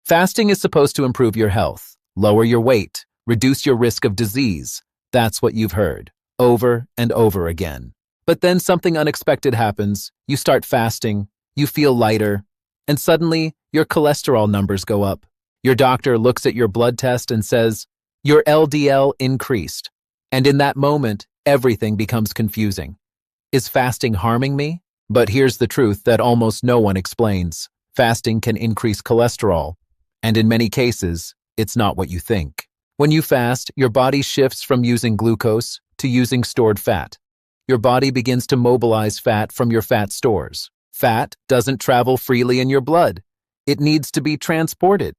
Fasting is supposed to improve your health, lower your weight, reduce your risk of disease. That's what you've heard, over and over again. But then something unexpected happens. You start fasting, you feel lighter, and suddenly your cholesterol numbers go up. Your doctor looks at your blood test and says, your LDL increased. And in that moment, everything becomes confusing. Is fasting harming me? But here's the truth that almost no one explains. Fasting can increase cholesterol, and in many cases, it's not what you think. When you fast, your body shifts from using glucose to using stored fat. Your body begins to mobilize fat from your fat stores. Fat doesn't travel freely in your blood. It needs to be transported.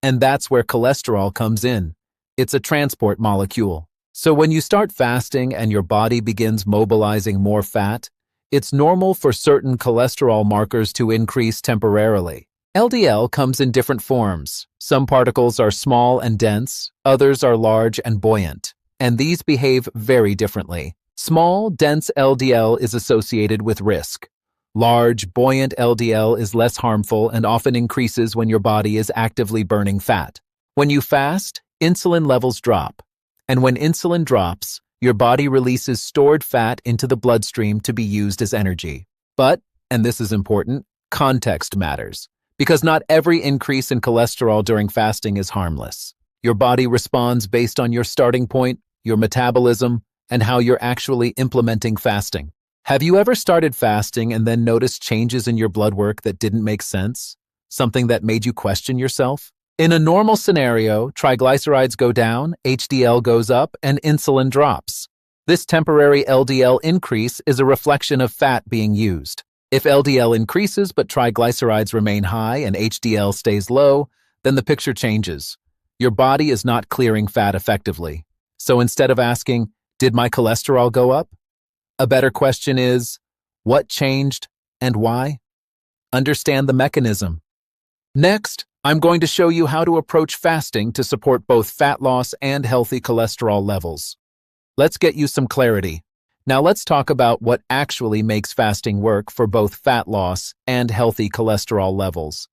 And that's where cholesterol comes in. It's a transport molecule. So when you start fasting and your body begins mobilizing more fat, it's normal for certain cholesterol markers to increase temporarily. LDL comes in different forms. Some particles are small and dense, others are large and buoyant, and these behave very differently. Small, dense LDL is associated with risk. Large, buoyant LDL is less harmful and often increases when your body is actively burning fat. When you fast, insulin levels drop. And when insulin drops, your body releases stored fat into the bloodstream to be used as energy. But, and this is important, context matters. Because not every increase in cholesterol during fasting is harmless. Your body responds based on your starting point, your metabolism, and how you're actually implementing fasting. Have you ever started fasting and then noticed changes in your blood work that didn't make sense? Something that made you question yourself? In a normal scenario, triglycerides go down, HDL goes up, and insulin drops. This temporary LDL increase is a reflection of fat being used. If LDL increases but triglycerides remain high and HDL stays low, then the picture changes. Your body is not clearing fat effectively. So instead of asking, did my cholesterol go up? A better question is, what changed and why? Understand the mechanism. Next, I'm going to show you how to approach fasting to support both fat loss and healthy cholesterol levels. Let's get you some clarity. Now let's talk about what actually makes fasting work for both fat loss and healthy cholesterol levels.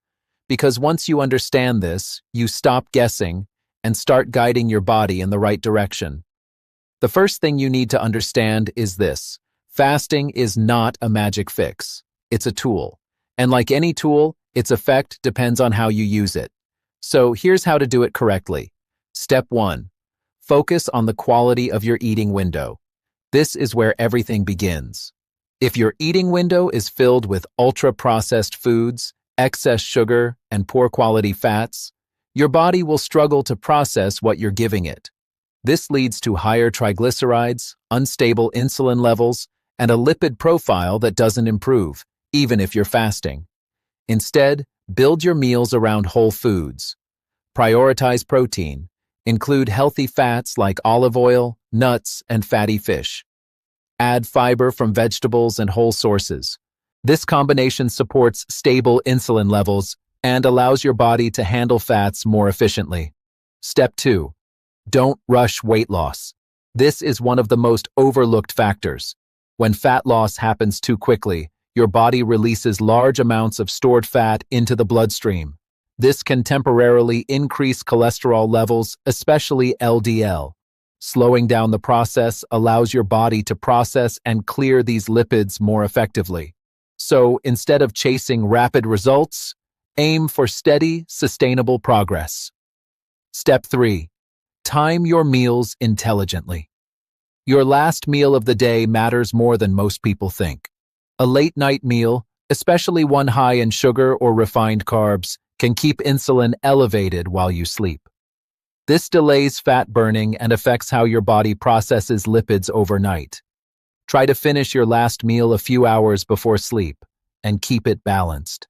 Because once you understand this, you stop guessing and start guiding your body in the right direction. The first thing you need to understand is this. Fasting is not a magic fix. It's a tool. And like any tool, its effect depends on how you use it. So here's how to do it correctly. Step 1. Focus on the quality of your eating window. This is where everything begins. If your eating window is filled with ultra-processed foods, excess sugar, and poor quality fats, your body will struggle to process what you're giving it. This leads to higher triglycerides, unstable insulin levels, and a lipid profile that doesn't improve, even if you're fasting. Instead, build your meals around whole foods. Prioritize protein. Include healthy fats like olive oil, nuts, and fatty fish. Add fiber from vegetables and whole sources. This combination supports stable insulin levels and allows your body to handle fats more efficiently. Step 2. Don't rush weight loss. This is one of the most overlooked factors. When fat loss happens too quickly, your body releases large amounts of stored fat into the bloodstream. This can temporarily increase cholesterol levels, especially LDL. Slowing down the process allows your body to process and clear these lipids more effectively. So instead of chasing rapid results, aim for steady, sustainable progress. Step 3. Time your meals intelligently. Your last meal of the day matters more than most people think. A late-night meal, especially one high in sugar or refined carbs, can keep insulin elevated while you sleep. This delays fat burning and affects how your body processes lipids overnight. Try to finish your last meal a few hours before sleep and keep it balanced.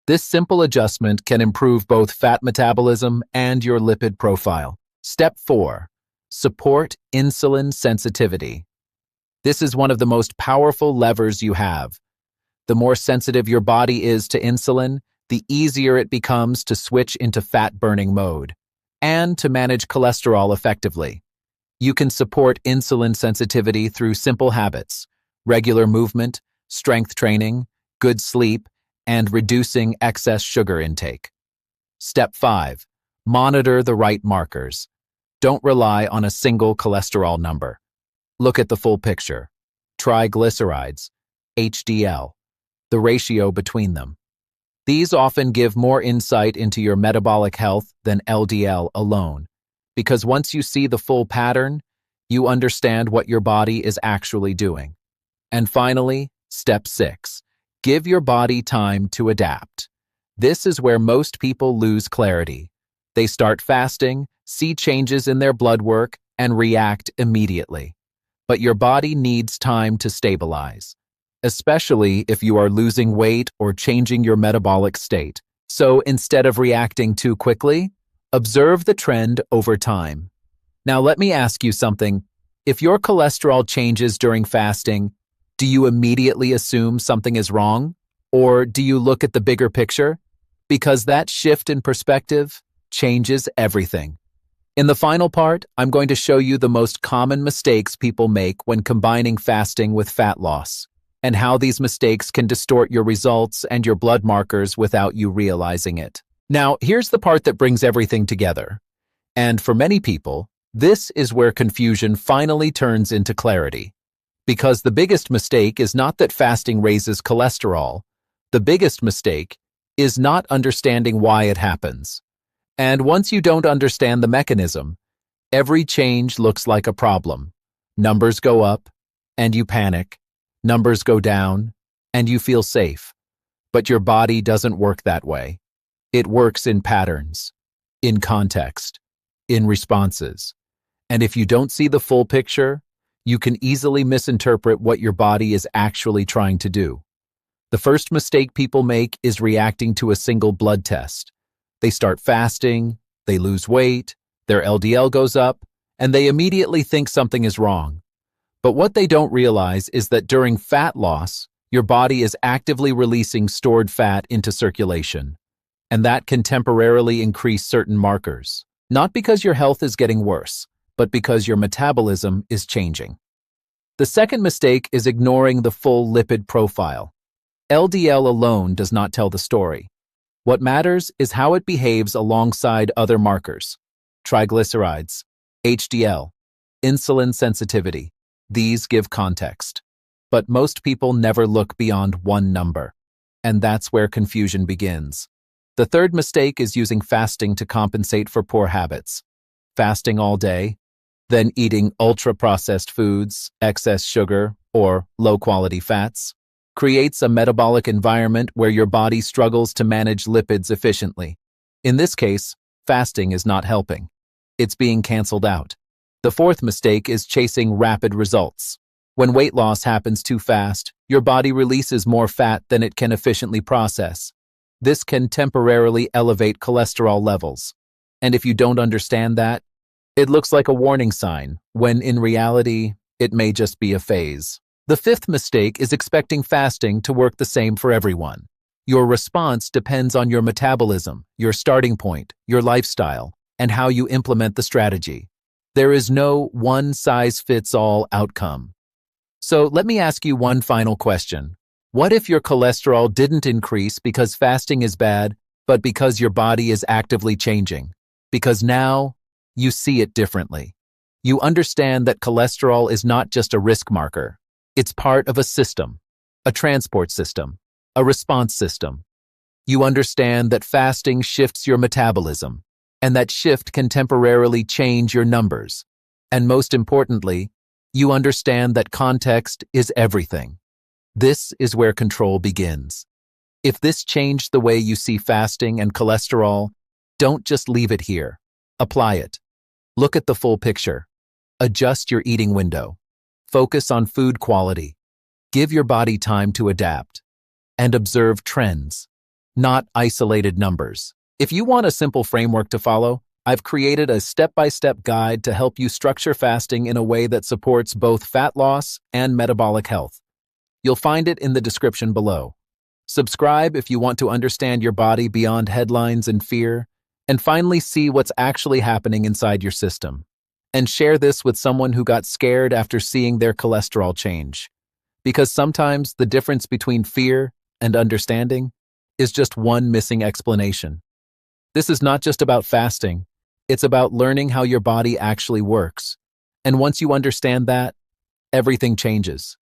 This simple adjustment can improve both fat metabolism and your lipid profile. Step 4. Support insulin sensitivity. This is one of the most powerful levers you have. The more sensitive your body is to insulin, the easier it becomes to switch into fat-burning mode and to manage cholesterol effectively. You can support insulin sensitivity through simple habits: regular movement, strength training, good sleep, and reducing excess sugar intake. Step 5. Monitor the right markers. Don't rely on a single cholesterol number. Look at the full picture. Triglycerides, HDL, the ratio between them. These often give more insight into your metabolic health than LDL alone, because once you see the full pattern, you understand what your body is actually doing. And finally, step 6. Give your body time to adapt. This is where most people lose clarity. They start fasting, see changes in their blood work, and react immediately. But your body needs time to stabilize, especially if you are losing weight or changing your metabolic state. So instead of reacting too quickly, observe the trend over time. Now let me ask you something. If your cholesterol changes during fasting, do you immediately assume something is wrong? Or do you look at the bigger picture? Because that shift in perspective changes everything. In the final part, I'm going to show you the most common mistakes people make when combining fasting with fat loss, and how these mistakes can distort your results and your blood markers without you realizing it. Now, here's the part that brings everything together. And for many people, this is where confusion finally turns into clarity. Because the biggest mistake is not that fasting raises cholesterol. The biggest mistake is not understanding why it happens. And once you don't understand the mechanism, every change looks like a problem. Numbers go up, and you panic. Numbers go down, and you feel safe. But your body doesn't work that way. It works in patterns, in context, in responses. And if you don't see the full picture, you can easily misinterpret what your body is actually trying to do. The first mistake people make is reacting to a single blood test. They start fasting, they lose weight, their LDL goes up, and they immediately think something is wrong. But what they don't realize is that during fat loss, your body is actively releasing stored fat into circulation, and that can temporarily increase certain markers, not because your health is getting worse, but because your metabolism is changing. The second mistake is ignoring the full lipid profile. LDL alone does not tell the story. What matters is how it behaves alongside other markers: triglycerides, HDL, insulin sensitivity. These give context. But most people never look beyond one number, and that's where confusion begins. The third mistake is using fasting to compensate for poor habits. Fasting all day, then eating ultra-processed foods, excess sugar, or low-quality fats, creates a metabolic environment where your body struggles to manage lipids efficiently. In this case, fasting is not helping. It's being canceled out. The fourth mistake is chasing rapid results. When weight loss happens too fast, your body releases more fat than it can efficiently process. This can temporarily elevate cholesterol levels. And if you don't understand that, it looks like a warning sign, when in reality, it may just be a phase. The fifth mistake is expecting fasting to work the same for everyone. Your response depends on your metabolism, your starting point, your lifestyle, and how you implement the strategy. There is no one-size-fits-all outcome. So let me ask you one final question. What if your cholesterol didn't increase because fasting is bad, but because your body is actively changing? Because now you see it differently. You understand that cholesterol is not just a risk marker. It's part of a system, a transport system, a response system. You understand that fasting shifts your metabolism, and that shift can temporarily change your numbers. And most importantly, you understand that context is everything. This is where control begins. If this changed the way you see fasting and cholesterol, don't just leave it here. Apply it. Look at the full picture. Adjust your eating window. Focus on food quality. Give your body time to adapt. And observe trends, not isolated numbers. If you want a simple framework to follow, I've created a step-by-step guide to help you structure fasting in a way that supports both fat loss and metabolic health. You'll find it in the description below. Subscribe if you want to understand your body beyond headlines and fear, and finally see what's actually happening inside your system. And share this with someone who got scared after seeing their cholesterol change. Because sometimes the difference between fear and understanding is just one missing explanation. This is not just about fasting. It's about learning how your body actually works. And once you understand that, everything changes.